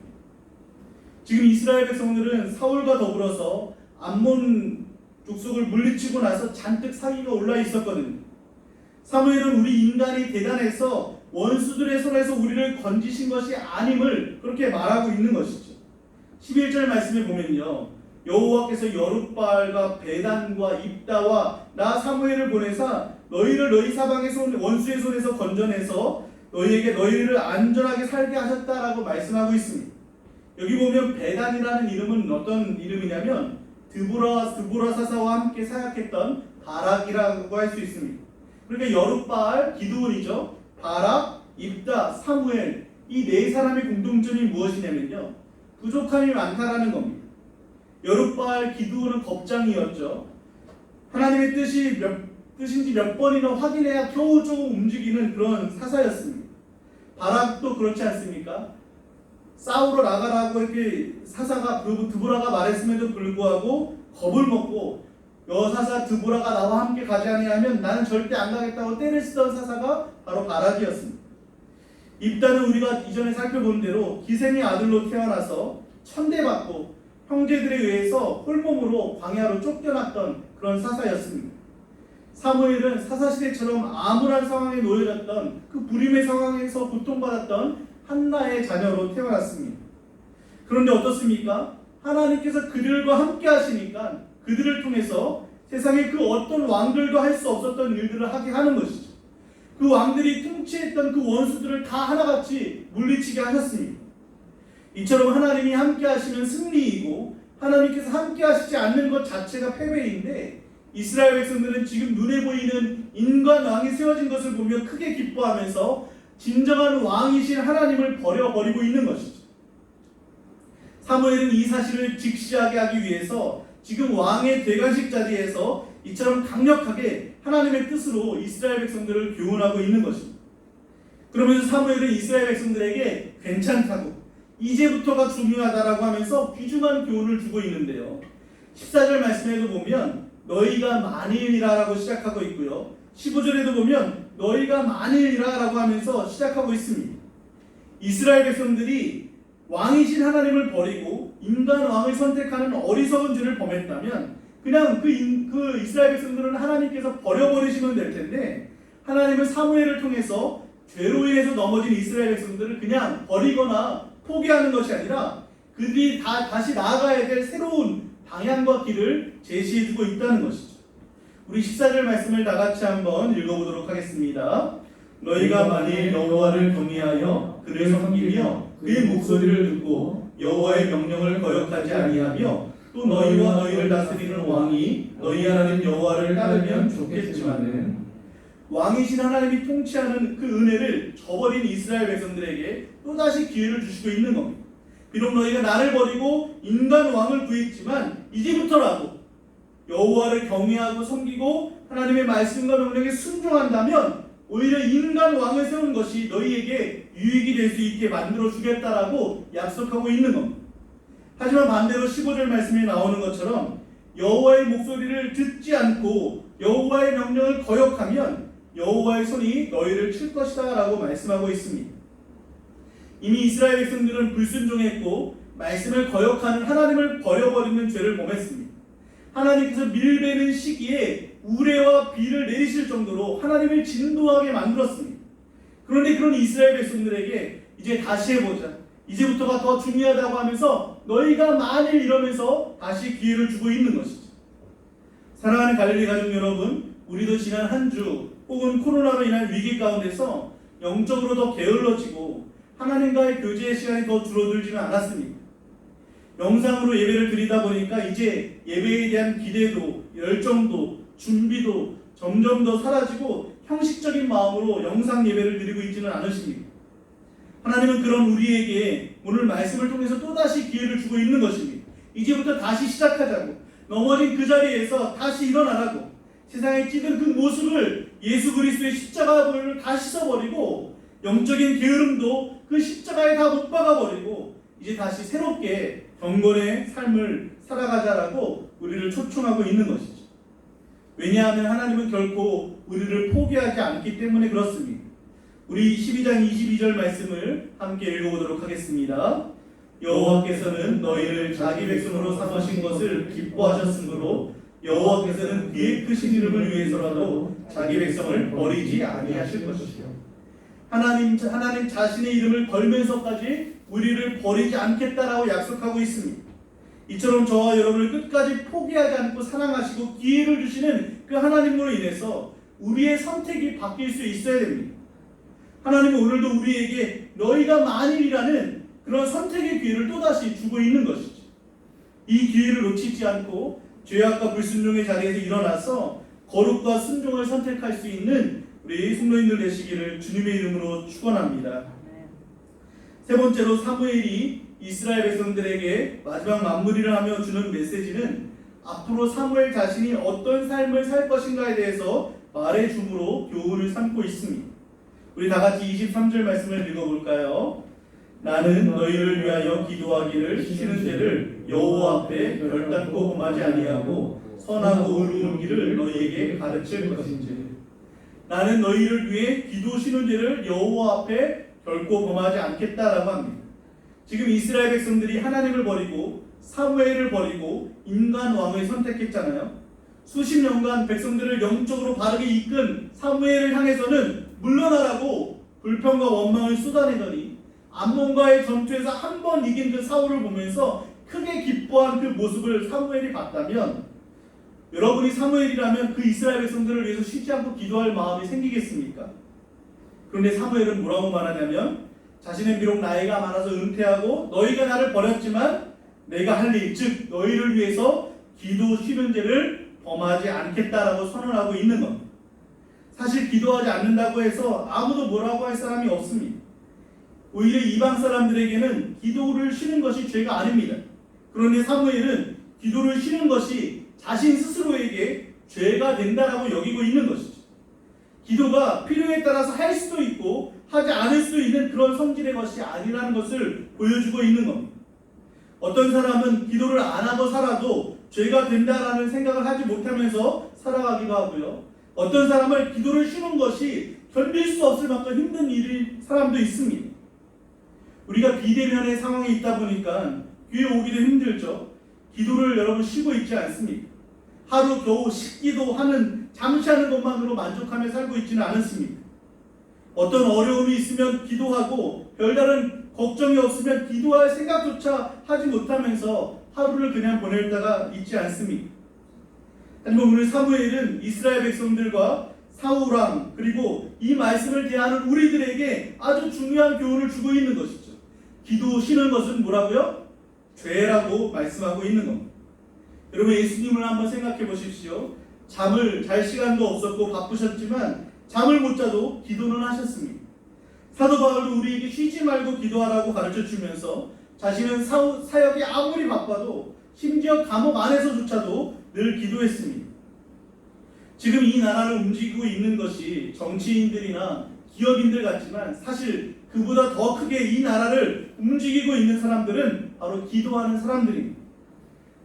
지금 이스라엘 백성들은 사울과 더불어서 암몬 족속을 물리치고 나서 잔뜩 사기가 올라 있었거든요. 사무엘은 우리 인간이 대단해서 원수들의 손에서 우리를 건지신 것이 아님을 그렇게 말하고 있는 것이죠. 11절 말씀에 보면요. 여호와께서 여룻바알과 베단과 입다와 나 사무엘을 보내사 너희를 너희 사방의 원수의 손에서 건져내서 너희를 안전하게 살게 하셨다라고 말씀하고 있습니다. 여기 보면 베단이라는 이름은 어떤 이름이냐면 드보라 사사와 함께 사역했던 바락이라고 할 수 있습니다. 그러니까 여룻바알, 기드온이죠. 바락, 입다, 사무엘 이 네 사람의 공통점이 무엇이냐면요. 부족함이 많다라는 겁니다. 여룻바알, 기드온은 겁장이었죠. 하나님의 뜻인지 몇 번이나 확인해야 겨우 조금 움직이는 그런 사사였습니다. 바락도 그렇지 않습니까? 싸우러 나가라고 이렇게 사사가 드보라가 말했음에도 불구하고 겁을 먹고 여사사 드보라가 나와 함께 가지 아니하면 나는 절대 안 가겠다고 떼를 쓰던 사사가 바로 바락이었습니다. 입다는 우리가 이전에 살펴본 대로 기생의 아들로 태어나서 천대받고 형제들에 의해서 홀몸으로 광야로 쫓겨났던 그런 사사였습니다. 사무엘은 사사시대처럼 암울한 상황에 놓여졌던 그 불임의 상황에서 고통받았던 한나의 자녀로 태어났습니다. 그런데 어떻습니까? 하나님께서 그들과 함께 하시니까 그들을 통해서 세상에 그 어떤 왕들도 할 수 없었던 일들을 하게 하는 것이죠. 그 왕들이 통치했던 그 원수들을 다 하나같이 물리치게 하셨습니다. 이처럼 하나님이 함께 하시면 승리이고 하나님께서 함께 하시지 않는 것 자체가 패배인데 이스라엘 백성들은 지금 눈에 보이는 인간 왕이 세워진 것을 보며 크게 기뻐하면서 진정한 왕이신 하나님을 버려버리고 있는 것이죠. 사무엘은 이 사실을 직시하게 하기 위해서 지금 왕의 대관식 자리에서 이처럼 강력하게 하나님의 뜻으로 이스라엘 백성들을 교훈하고 있는 것입니다. 그러면서 사무엘은 이스라엘 백성들에게 괜찮다고 이제부터가 중요하다라고 하면서 귀중한 교훈을 주고 있는데요. 14절 말씀에도 보면 너희가 만일이라라고 시작하고 있고요. 15절에도 보면 너희가 만일이라라고 하면서 시작하고 있습니다. 이스라엘 백성들이 왕이신 하나님을 버리고 인간 왕을 선택하는 어리석은 죄를 범했다면 그냥 그 이스라엘 백성들은 하나님께서 버려버리시면 될 텐데 하나님은 사무엘을 통해서 죄로 인해서 넘어진 이스라엘 백성들을 그냥 버리거나 포기하는 것이 아니라 그들이 다시 나아가야 될 새로운 방향과 길을 제시해주고 있다는 것이죠. 우리 14절 말씀을 다 같이 한번 읽어보도록 하겠습니다. 너희가 만일 여호와를 경외하여 그를 섬기며 그의 목소리를 듣고 여호와의 명령을 거역하지 아니하며 또 너희와 너희를 다스리는 왕이 너희 하나님 여호와를 따르면 좋겠지만은 왕이신 하나님이 통치하는 그 은혜를 저버린 이스라엘 백성들에게 또다시 기회를 주시고 있는 겁니다. 비록 너희가 나를 버리고 인간 왕을 구했지만 이제부터라도 여호와를 경외하고 섬기고 하나님의 말씀과 명령에 순종한다면 오히려 인간 왕을 세운 것이 너희에게 유익이 될 수 있게 만들어 주겠다라고 약속하고 있는 겁니다. 하지만 반대로 15절 말씀에 나오는 것처럼 여호와의 목소리를 듣지 않고 여호와의 명령을 거역하면 여호와의 손이 너희를 칠 것이다 라고 말씀하고 있습니다. 이미 이스라엘 백성들은 불순종했고 말씀을 거역하는 하나님을 버려버리는 죄를 범했습니다. 하나님께서 밀베는 시기에 우레와 비를 내리실 정도로 하나님을 진노하게 만들었습니다. 그런데 그런 이스라엘 백성들에게 이제 다시 해보자, 이제부터가 더 중요하다고 하면서 너희가 만일 이러면서 다시 기회를 주고 있는 것이죠. 사랑하는 갈릴리 가족 여러분, 우리도 지난 한 주 혹은 코로나로 인한 위기 가운데서 영적으로 더 게을러지고 하나님과의 교제의 시간이 더 줄어들지는 않았습니까? 영상으로 예배를 드리다 보니까 이제 예배에 대한 기대도, 열정도, 준비도 점점 더 사라지고 형식적인 마음으로 영상 예배를 드리고 있지는 않으십니까? 하나님은 그런 우리에게 오늘 말씀을 통해서 또다시 기회를 주고 있는 것입니다. 이제부터 다시 시작하자고, 넘어진 그 자리에서 다시 일어나라고, 세상에 찌든 그 모습을 예수 그리스도의 십자가 보혈을 다 씻어버리고 영적인 게으름도 그 십자가에 다 못 박아버리고 이제 다시 새롭게 경건의 삶을 살아가자라고 우리를 초청하고 있는 것이죠. 왜냐하면 하나님은 결코 우리를 포기하지 않기 때문에 그렇습니다. 우리 12장 22절 말씀을 함께 읽어보도록 하겠습니다. 여호와께서는 너희를 자기 백성으로 삼으신 것을 기뻐하셨으므로 여호와께서는 그의 크신 이름을 위해서라도 자기 백성을 버리지 아니하실 것이요. 하나님 자신의 이름을 걸면서까지 우리를 버리지 않겠다라고 약속하고 있습니다. 이처럼 저와 여러분을 끝까지 포기하지 않고 사랑하시고 기회를 주시는 그 하나님으로 인해서 우리의 선택이 바뀔 수 있어야 됩니다. 하나님은 오늘도 우리에게 너희가 만일이라는 그런 선택의 기회를 또다시 주고 있는 것이죠. 이 기회를 놓치지 않고 죄악과 불순종의 자리에서 일어나서 거룩과 순종을 선택할 수 있는 우리 성도님들 되시기를 주님의 이름으로 축원합니다. 세 번째로 사무엘이 이스라엘 백성들에게 마지막 마무리를 하며 주는 메시지는 앞으로 사무엘 자신이 어떤 삶을 살 것인가에 대해서 말해줌으로 교훈을 삼고 있습니다. 우리 다 같이 23절 말씀을 읽어볼까요? 나는 너희를 위하여 기도하기를 쉬는 죄를 여호와 앞에 결단코 범하지 아니하고 선하고 의로운 길을 너희에게 가르칠 것인지. 나는 너희를 위해 기도 쉬는 죄를 여호와 앞에 결코 범하지 않겠다라고 합니다. 지금 이스라엘 백성들이 하나님을 버리고 사무엘을 버리고 인간 왕을 선택했잖아요. 수십 년간 백성들을 영적으로 바르게 이끈 사무엘을 향해서는 물러나라고 불평과 원망을 쏟아내더니 암몬과의 전투에서 한 번 이긴 그 사울을 보면서 크게 기뻐한 그 모습을 사무엘이 봤다면, 여러분이 사무엘이라면 그 이스라엘 백성들을 위해서 쉬지 않고 기도할 마음이 생기겠습니까? 그런데 사무엘은 뭐라고 말하냐면, 자신은 비록 나이가 많아서 은퇴하고 너희가 나를 버렸지만 내가 할 일, 즉 너희를 위해서 기도 쉬는 죄를 범하지 않겠다라고 선언하고 있는 겁니다. 사실 기도하지 않는다고 해서 아무도 뭐라고 할 사람이 없습니다. 오히려 이방 사람들에게는 기도를 쉬는 것이 죄가 아닙니다. 그런데 사무엘은 기도를 쉬는 것이 자신 스스로에게 죄가 된다라고 여기고 있는 것이죠. 기도가 필요에 따라서 할 수도 있고 하지 않을 수도 있는 그런 성질의 것이 아니라는 것을 보여주고 있는 겁니다. 어떤 사람은 기도를 안 하고 살아도 죄가 된다라는 생각을 하지 못하면서 살아가기도 하고요. 어떤 사람은 기도를 쉬는 것이 견딜 수 없을 만큼 힘든 일인 사람도 있습니다. 우리가 비대면의 상황에 있다 보니까 교회 오기도 힘들죠. 기도를 여러분 쉬고 있지 않습니까? 하루 겨우 10기도 하는 잠시 하는 것만으로 만족하며 살고 있지는 않습니다. 어떤 어려움이 있으면 기도하고 별다른 걱정이 없으면 기도할 생각조차 하지 못하면서 하루를 그냥 보낼 때가 있지 않습니까? 하지만 오늘 사무엘은 이스라엘 백성들과 사울왕 그리고 이 말씀을 대하는 우리들에게 아주 중요한 교훈을 주고 있는 것이죠. 기도 쉬는 것은 뭐라고요? 죄라고 말씀하고 있는 겁니다. 여러분 예수님을 한번 생각해 보십시오. 잠을 잘 시간도 없었고 바쁘셨지만 잠을 못 자도 기도는 하셨습니다. 사도 바울도 우리에게 쉬지 말고 기도하라고 가르쳐 주면서 자신은 사역이 아무리 바빠도 심지어 감옥 안에서조차도 늘 기도했습니다. 지금 이 나라를 움직이고 있는 것이 정치인들이나 기업인들 같지만 사실 그보다 더 크게 이 나라를 움직이고 있는 사람들은 바로 기도하는 사람들입니다.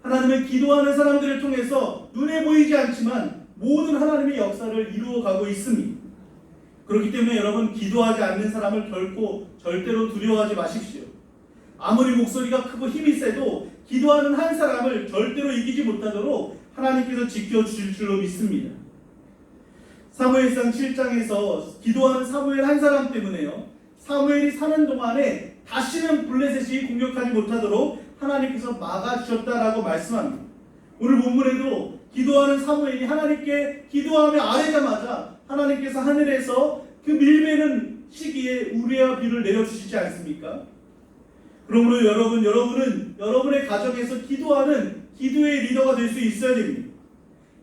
하나님은 기도하는 사람들을 통해서 눈에 보이지 않지만 모든 하나님의 역사를 이루어가고 있습니다. 그렇기 때문에 여러분 기도하지 않는 사람을 결코 절대로 두려워하지 마십시오. 아무리 목소리가 크고 힘이 세도 기도하는 한 사람을 절대로 이기지 못하도록 하나님께서 지켜주실 줄로 믿습니다. 사무엘상 7장에서 기도하는 사무엘 한 사람 때문에요. 사무엘이 사는 동안에 다시는 블레셋이 공격하지 못하도록 하나님께서 막아주셨다라고 말씀합니다. 오늘 본문에도 기도하는 사무엘이 하나님께 기도하며 아뢰자마자 하나님께서 하늘에서 그 밀매는 시기에 우레와 비를 내려주시지 않습니까? 그러므로 여러분은 여러분의 가정에서 기도하는 기도의 리더가 될 수 있어야 됩니다.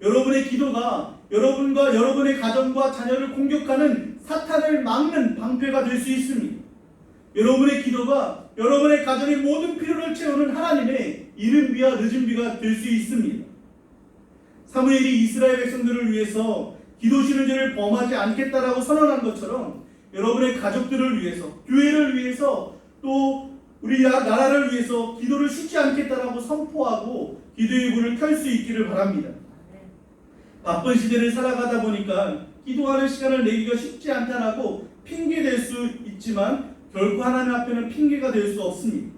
여러분의 기도가 여러분과 여러분의 가정과 자녀를 공격하는 사탄을 막는 방패가 될 수 있습니다. 여러분의 기도가 여러분의 가정의 모든 필요를 채우는 하나님의 이른 비와 늦은 비가 될 수 있습니다. 사무엘이 이스라엘 백성들을 위해서 기도 쉬는 죄를 범하지 않겠다라고 선언한 것처럼 여러분의 가족들을 위해서, 교회를 위해서, 또 우리 나라를 위해서 기도를 쉬지 않겠다라고 선포하고 기도의 불을 켤 수 있기를 바랍니다. 바쁜 시대를 살아가다 보니까 기도하는 시간을 내기가 쉽지 않다라고 핑계댈 수 있지만 결코 하나님 앞에는 핑계가 될 수 없습니다.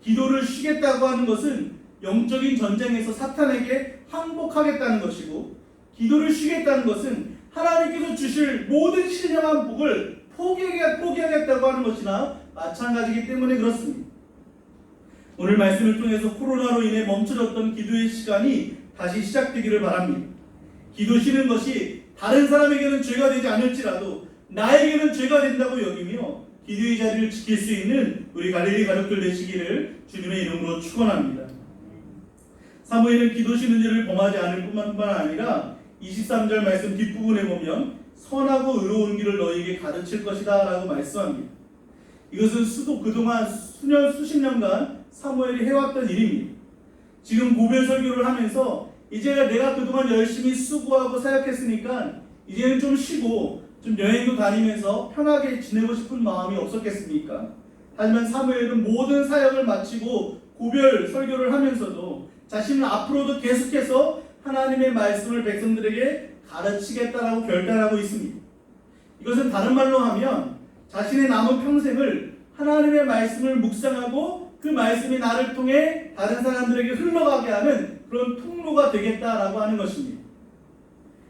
기도를 쉬겠다고 하는 것은 영적인 전쟁에서 사탄에게 항복하겠다는 것이고, 기도를 쉬겠다는 것은 하나님께서 주실 모든 신령한 복을 포기하겠다고 하는 것이나 마찬가지이기 때문에 그렇습니다. 오늘 말씀을 통해서 코로나로 인해 멈춰졌던 기도의 시간이 다시 시작되기를 바랍니다. 기도 쉬는 것이 다른 사람에게는 죄가 되지 않을지라도 나에게는 죄가 된다고 여기며 기도의 자리를 지킬 수 있는 우리 갈릴리 가족들 되시기를 주님의 이름으로 축원합니다. 사무엘은 기도 쉬는 죄를 범하지 않을 뿐만 아니라 23절 말씀 뒷부분에 보면 선하고 의로운 길을 너희에게 가르칠 것이다 라고 말씀합니다. 이것은 그동안 수십 년간 사무엘이 해왔던 일입니다. 지금 고별 설교를 하면서 이제 내가 그동안 열심히 수고하고 사역했으니까 이제는 좀 쉬고 좀 여행도 다니면서 편하게 지내고 싶은 마음이 없었겠습니까? 하지만 사무엘은 모든 사역을 마치고 고별 설교를 하면서도 자신은 앞으로도 계속해서 하나님의 말씀을 백성들에게 가르치겠다라고 결단하고 있습니다. 이것은 다른 말로 하면 자신의 남은 평생을 하나님의 말씀을 묵상하고 그 말씀이 나를 통해 다른 사람들에게 흘러가게 하는 그런 통로가 되겠다라고 하는 것입니다.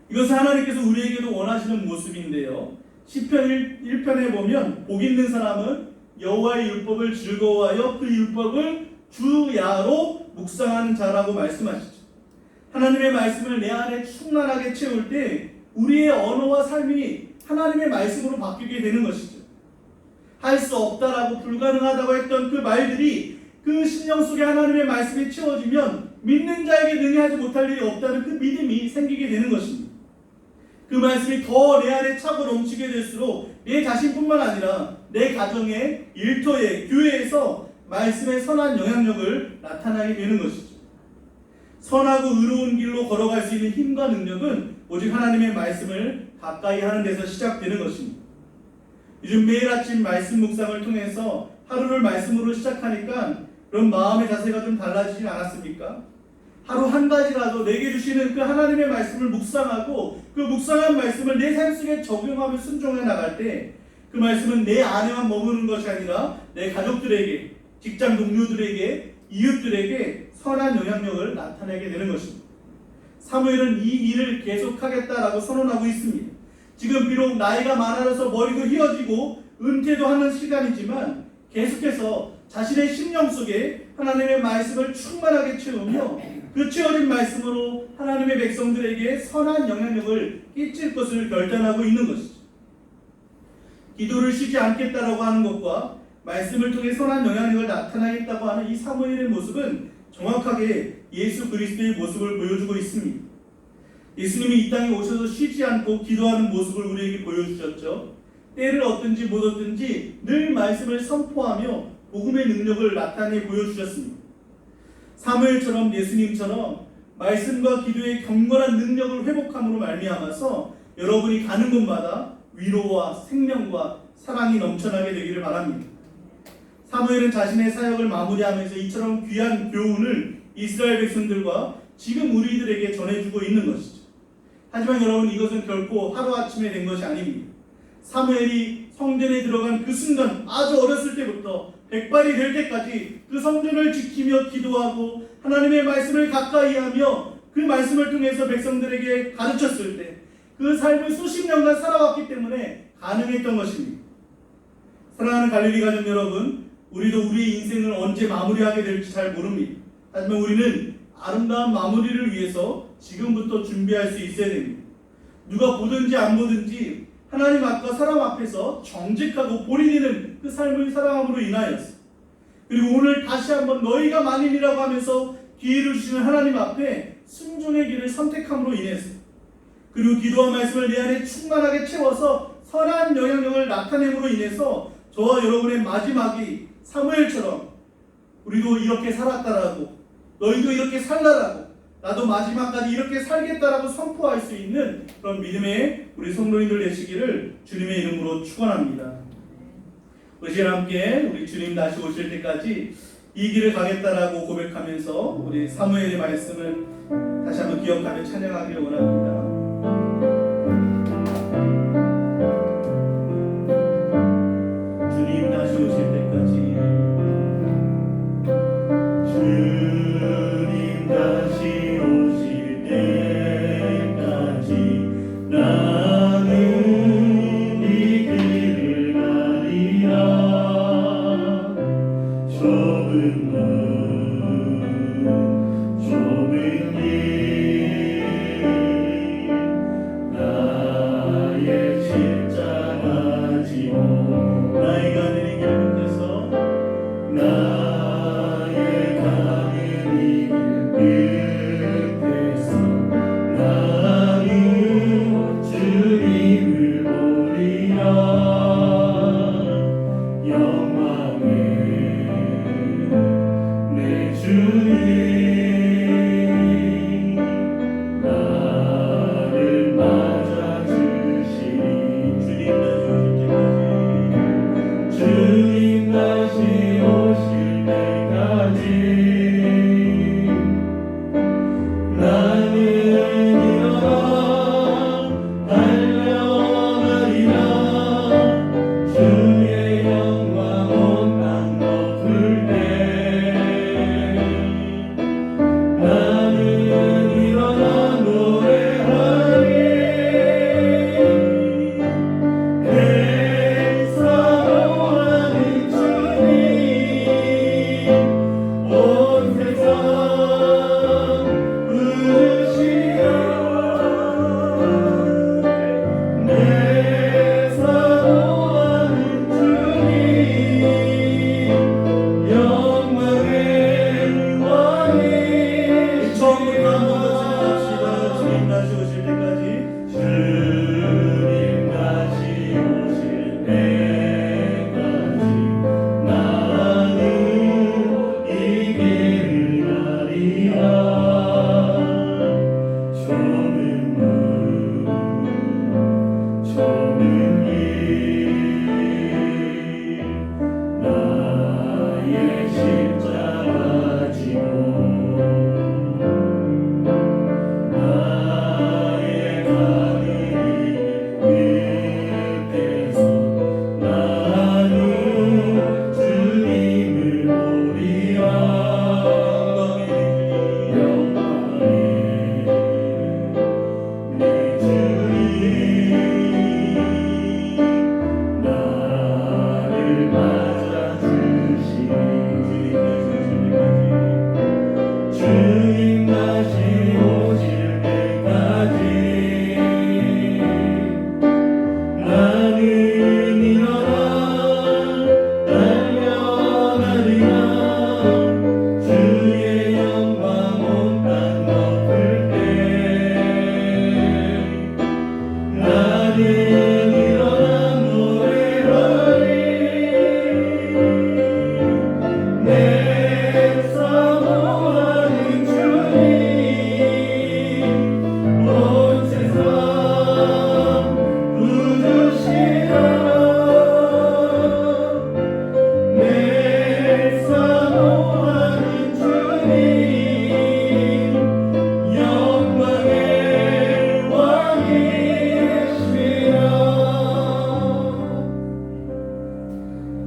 이것은 하나님께서 우리에게도 원하시는 모습인데요. 시편 1편에 보면 복 있는 사람은 여호와의 율법을 즐거워하여 그 율법을 주야로 묵상하는 자라고 말씀하시죠. 하나님의 말씀을 내 안에 충만하게 채울 때 우리의 언어와 삶이 하나님의 말씀으로 바뀌게 되는 것이죠. 할 수 없다라고 불가능하다고 했던 그 말들이 그 심령 속에 하나님의 말씀이 채워지면 믿는 자에게 능히 하지 못할 일이 없다는 그 믿음이 생기게 되는 것입니다. 그 말씀이 더 내 안에 차고 넘치게 될수록 내 자신뿐만 아니라 내 가정에, 일터에, 교회에서 말씀의 선한 영향력을 나타나게 되는 것이죠. 선하고 의로운 길로 걸어갈 수 있는 힘과 능력은 오직 하나님의 말씀을 가까이 하는 데서 시작되는 것입니다. 요즘 매일 아침 말씀 묵상을 통해서 하루를 말씀으로 시작하니까 그런 마음의 자세가 좀 달라지지 않았습니까? 하루 한 가지라도 내게 주시는 그 하나님의 말씀을 묵상하고 그 묵상한 말씀을 내 삶 속에 적용하며 순종해 나갈 때 그 말씀은 내 안에만 머무는 것이 아니라 내 가족들에게, 직장 동료들에게, 이웃들에게 선한 영향력을 나타내게 되는 것입니다. 사무엘은 이 일을 계속하겠다라고 선언하고 있습니다. 지금 비록 나이가 많아져서 머리도 휘어지고 은퇴도 하는 시간이지만 계속해서 자신의 심령 속에 하나님의 말씀을 충만하게 채우며 그 채워진 말씀으로 하나님의 백성들에게 선한 영향력을 끼칠 것을 결단하고 있는 것이죠. 기도를 쉬지 않겠다라고 하는 것과 말씀을 통해 선한 영향력을 나타내겠다고 하는 이 사무엘의 모습은 정확하게 예수 그리스도의 모습을 보여주고 있습니다. 예수님이 이 땅에 오셔서 쉬지 않고 기도하는 모습을 우리에게 보여주셨죠. 때를 얻든지 못 얻든지 늘 말씀을 선포하며 복음의 능력을 나타내 보여주셨습니다. 사무엘처럼 예수님처럼 말씀과 기도의 경건한 능력을 회복함으로 말미암아서 여러분이 가는 곳마다 위로와 생명과 사랑이 넘쳐나게 되기를 바랍니다. 사무엘은 자신의 사역을 마무리하면서 이처럼 귀한 교훈을 이스라엘 백성들과 지금 우리들에게 전해주고 있는 것이죠. 하지만 여러분, 이것은 결코 하루아침에 된 것이 아닙니다. 사무엘이 성전에 들어간 그 순간, 아주 어렸을 때부터 백발이 될 때까지 그 성전을 지키며 기도하고 하나님의 말씀을 가까이 하며 그 말씀을 통해서 백성들에게 가르쳤을 때 그 삶을 수십 년간 살아왔기 때문에 가능했던 것입니다. 사랑하는 갈릴리 가족 여러분, 우리도 우리의 인생을 언제 마무리하게 될지 잘 모릅니다. 하지만 우리는 아름다운 마무리를 위해서 지금부터 준비할 수 있어야 됩니다. 누가 보든지 안 보든지 하나님 앞과 사람 앞에서 정직하고 본이 되는 그 삶을 살아감으로 인하여서, 그리고 오늘 다시 한번 너희가 만인이라고 하면서 기회를 주시는 하나님 앞에 순종의 길을 선택함으로 인해서, 그리고 기도와 말씀을 내 안에 충만하게 채워서 선한 영향력을 나타냄으로 인해서 저와 여러분의 마지막이 사무엘처럼 우리도 이렇게 살았다라고, 너희도 이렇게 살라라고, 나도 마지막까지 이렇게 살겠다라고 선포할 수 있는 그런 믿음의 우리 성도님들 되시기를 주님의 이름으로 축원합니다. 우리 시간 함께 우리 주님 다시 오실 때까지 이 길을 가겠다라고 고백하면서 우리 사무엘의 말씀을 다시 한번 기억하며 찬양하기를 원합니다. 주님 다시 오실 때까지, 주님 다시 오실 때까지 나는 이 길을 가리라. 좁은 문, 좁은 길,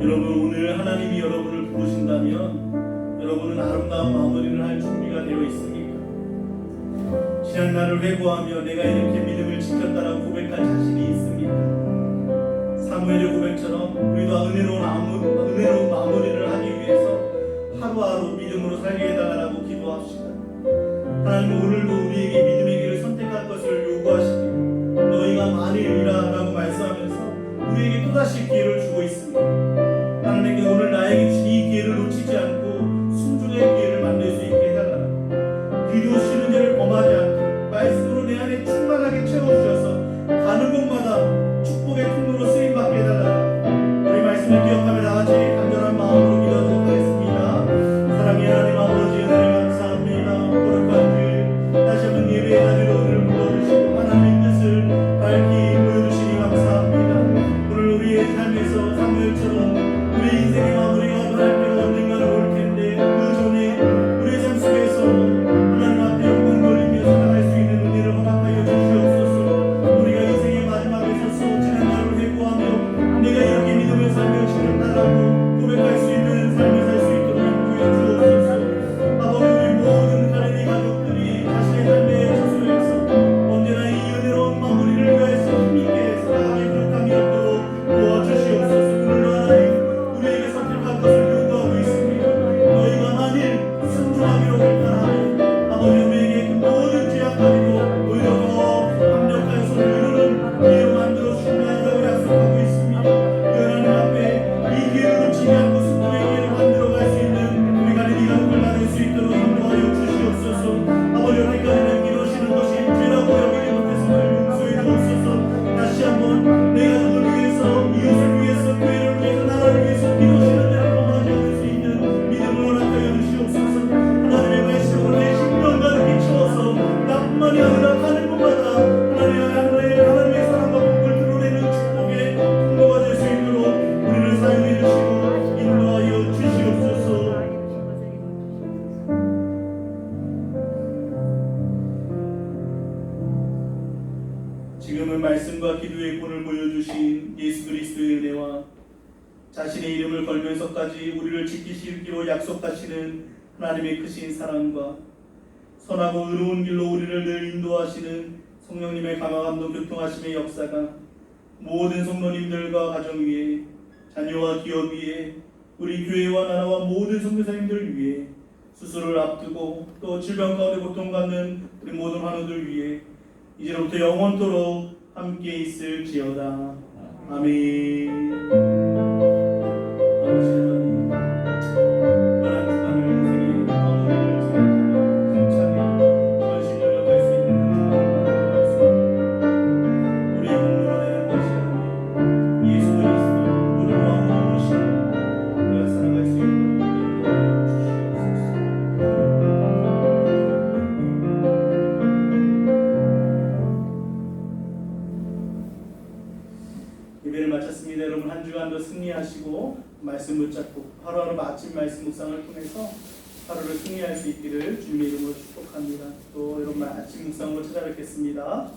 여러분, 오늘 하나님이 여러분을 부르신다면 여러분은 아름다운 마무리를 할 준비가 되어 있습니까? 지난 날을 회고하며 내가 이렇게 믿음을 지켰다라고 고백할 자신이 있습니까? 사무엘의 고백처럼 우리도 은혜로운 마무리를 하기 위해서 하루하루 믿음으로 살게 해달라고 기도합시다. 하나님은 오늘도 우리에게 믿음의 길을 선택할 것을 요구하시니 너희가 만일이라 라고 말씀하면서 우리에게 또다시 기회를 주고 있습니다. 하나님께 오늘 나에게 주신 이 기회를 놓치지 않고 순종의 기회를 만들 수 있게 해달라. 비디오시는 죄를 범하지 않고 말씀으로 내 안에 충만하게 채워주셔서 가는 곳마다 축복의 통로로 쓰임받게 해달라. 우리 말씀을 기억하며 나같이 간절한 마음으로 기도하도록 하겠습니다. 사랑의 하나님 아버지, 은혜를 감사합니다. 거룩한 주 다시 한번 예배의 자리로 오늘 불러주시고 하나님의 뜻을 밝히 보여주시니 감사합니다. 오늘 우리의 삶에서 사무엘처럼 우리 인생의 마무리가 할 때가 언젠가는 올 텐데 그 전에 우리의 삶 속에서 하나님 앞에 영광 돌리며 살아갈 수 있는 은혜를 허락하여 주시옵소서. 우리가 인생의 마지막에 서서 지난 날을 회고하며 내가 이렇게 믿음을 살며 지켰다라고 고백할 수 있는 삶을 살 수 있도록 인도해 주옵소서. 아버지, 우리 모든 가련의 가족들이 자신의 삶의 저수에서 언제나 이 은혜로운 마무리를 위해서 힘있게 살아가게 부족함이 없도록 도와주시옵소서. 오늘도 하나님 우리에게 선택할 것을 요구하고 있습니다. 너희가 만일 순종하기로 결단하면 아버지, 우리에게 그 모든 죄악까지도 오히려 더 강력한 손을 이루는 기회로 만들어 주신다고 약속하고 있습니다. 그 하나님 앞에 이 기회를 놓치지 않고 순종의 기회를 만들어갈 수 있는 우리 가련의 가족을 나눌 수 있도록 인도하여 주시옵소서. 아버지, 여기까지는 기도하시는 것이 죄라고 여기지 못해서 용서해 주옵소서. 다시 한번 내 가족을 위해서, 이웃을 위해서, 교회를 위해서, 나라를 위해서 기도하시는 대로 범하지 않을 수 있는 믿음을 허락하여 주시옵소서. 하나님의 말씀으로 내 심령 가득히 채워서 나뿐만이 아니라 가는 곳마다 하나님의 사랑과 복을 드러내는 축복의 통로가 될 수 있도록 우리를 사용해 주시고 인도하여 주시옵소서. 지금은 말씀과 기도의 본을 보여주신 예수 그리스도의 은혜와 자신의 이름을 걸면서까지 우리를 지키시기로 약속하시는 하나님의 크신 사랑과 선하고 의로운 길로 우리를 늘 인도하시는 성령님의 감화감동 교통하심의 역사가 모든 성도님들과 가정 위에, 자녀와 기업 위에, 우리 교회와 나라와 모든 선교사님들 위에, 수술을 앞두고 또 질병 가운데 고통받는 우리 모든 환우들 위에 이제로부터 영원토록 함께 있을지어다. 아멘. 아버지 하나님, 특별한 주간을 인생의 마무리를 생각하며 힘차게 전신 열려갈 수 있는 하나님의 말씀, 우리의 공로가 되는 것이 아니라 예수 그리스도 우리 왕으로 모시고 우리가 살아갈 수 있도록 인도하여 주시옵소서. 예배를 마쳤습니다. 여러분, 한 주간도 승리하시고 말씀 붙잡고 하루하루 아침 말씀 묵상을 통해서 하루를 승리할 수 있기를 주님의 이름으로 축복합니다. 또 여러분 아침 묵상으로 찾아뵙겠습니다.